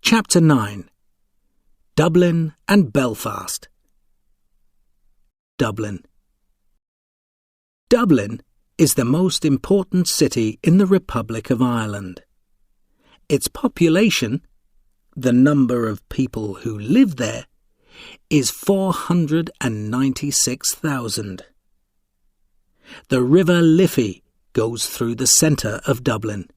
Chapter 9. Dublin and Belfast. Dublin. Dublin is the most important city in the Republic of Ireland. Its population, the number of people who live there, is 496,000. The River Liffey goes through the centre of Dublin.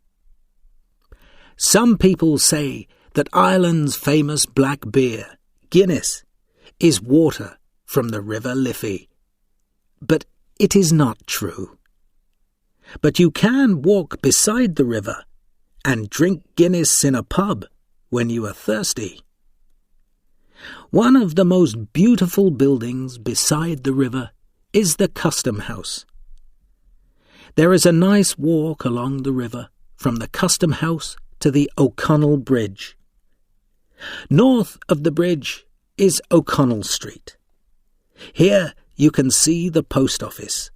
Some people say that Ireland's famous black beer, Guinness, is water from the River Liffey. But it is not true. But you can walk beside the river and drink Guinness in a pub when you are thirsty. One of the most beautiful buildings beside the river is the Custom House. There is a nice walk along the river from the Custom House to the O'Connell Bridge. North of the bridge is O'Connell Street. Here you can see the post office,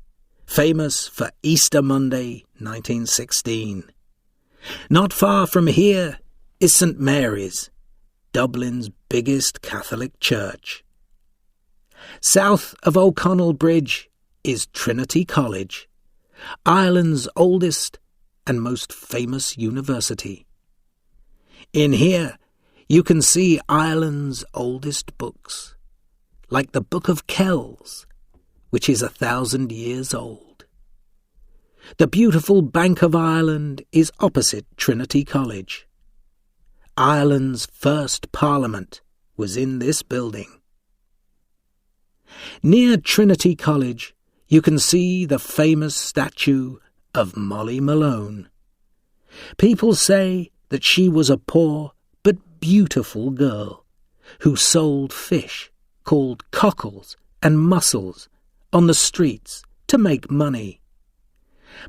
famous for Easter Monday 1916. Not far from here is St. Mary's, Dublin's biggest Catholic church. South of O'Connell Bridge is Trinity College, Ireland's oldest and most famous university. In here, you can see Ireland's oldest books, like the Book of Kells, which is 1,000 years old. The beautiful Bank of Ireland is opposite Trinity College. Ireland's first Parliament was in this building. Near Trinity College, you can see the famous statue of Molly Malone. People say that she was a poor but beautiful girl who sold fish called cockles and mussels on the streets to make money.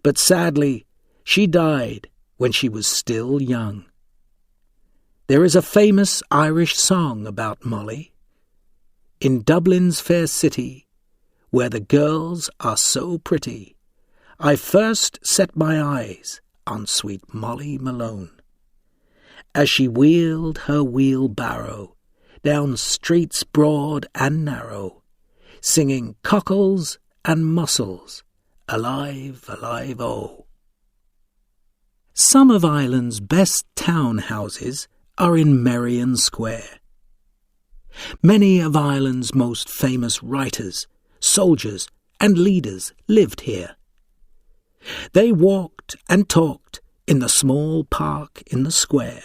But sadly, she died when she was still young. There is a famous Irish song about Molly. In Dublin's fair city, where the girls are so pretty, I first set my eyes on sweet Molly Malone, as she wheeled her wheelbarrow down streets broad and narrow, singing cockles and mussels, alive, alive, oh. Some of Ireland's best town houses are in Merrion Square. Many of Ireland's most famous writers, soldiers, and leaders lived here. They walked and talked in the small park in the square,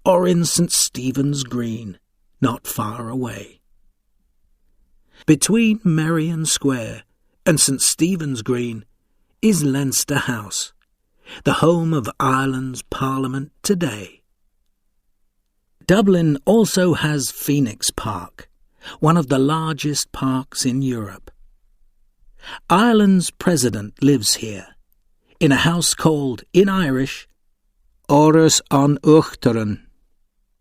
or in St. Stephen's Green, not far away. Between Merrion Square and St. Stephen's Green is Leinster House, the home of Ireland's Parliament today. Dublin also has Phoenix Park, one of the largest parks in Europe. Ireland's president lives here, in a house called, in Irish, Áras an Uachtaran.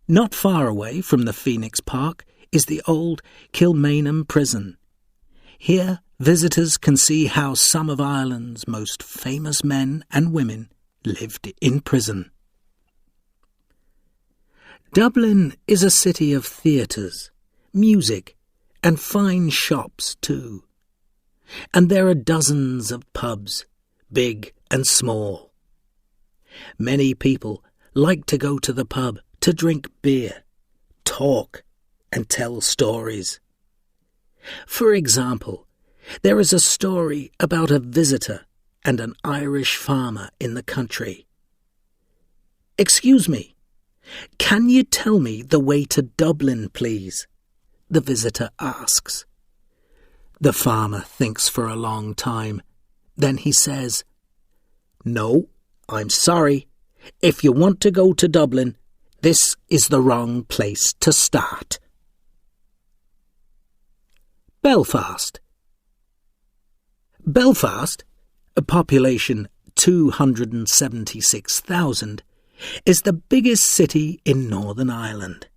Not far away from the Phoenix Park is the old Kilmainham prison. Here, visitors can see how some of Ireland's most famous men and women lived in prison. Dublin is a city of theatres, music, and fine shops too. And there are dozens of pubs, big and small. Many people like to go to the pub to drink beer, talk, and tell stories. For example, there is a story about a visitor and an Irish farmer in the country. "Excuse me, can you tell me the way to Dublin, please?" the visitor asks. The farmer thinks for a long time. Then he says, "No, I'm sorry. If you want to go to Dublin, this is the wrong place to start." Belfast. Belfast, a population 276,000, is the biggest city in Northern Ireland,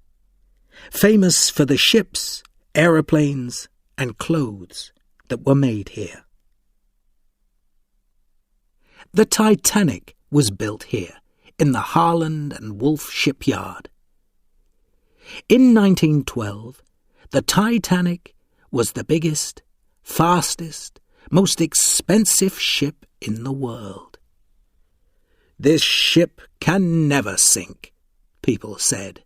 famous for the ships, aeroplanes, and clothes that were made here. The Titanic was built here in the Harland and Wolff shipyard. In 1912, the Titanic was the biggest, fastest, most expensive ship in the world. "This ship can never sink," people said.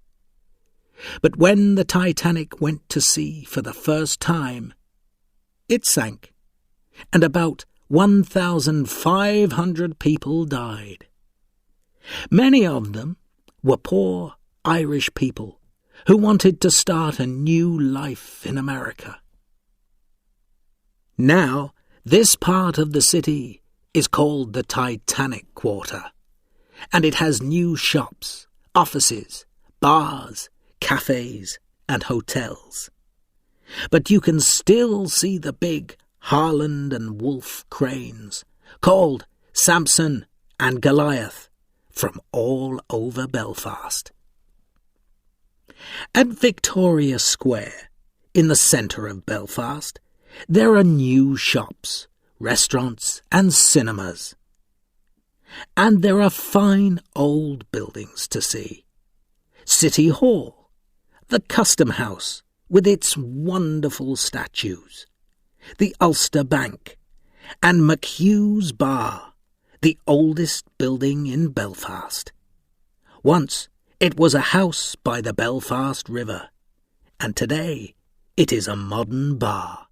But when the Titanic went to sea for the first time, it sank, and about 1,500 people died. Many of them were poor Irish people who wanted to start a new life in America. Now, this part of the city is called the Titanic Quarter, and it has new shops, offices, bars, cafes, and hotels. But you can still see the big Harland and Wolff cranes, called Samson and Goliath, from all over Belfast. At Victoria Square, in the centre of Belfast, there are new shops, restaurants and cinemas. And there are fine old buildings to see. City Hall, the Custom House with its wonderful statues, the Ulster Bank, and McHugh's Bar, the oldest building in Belfast. Once it was a house by the Belfast River, and today it is a modern bar.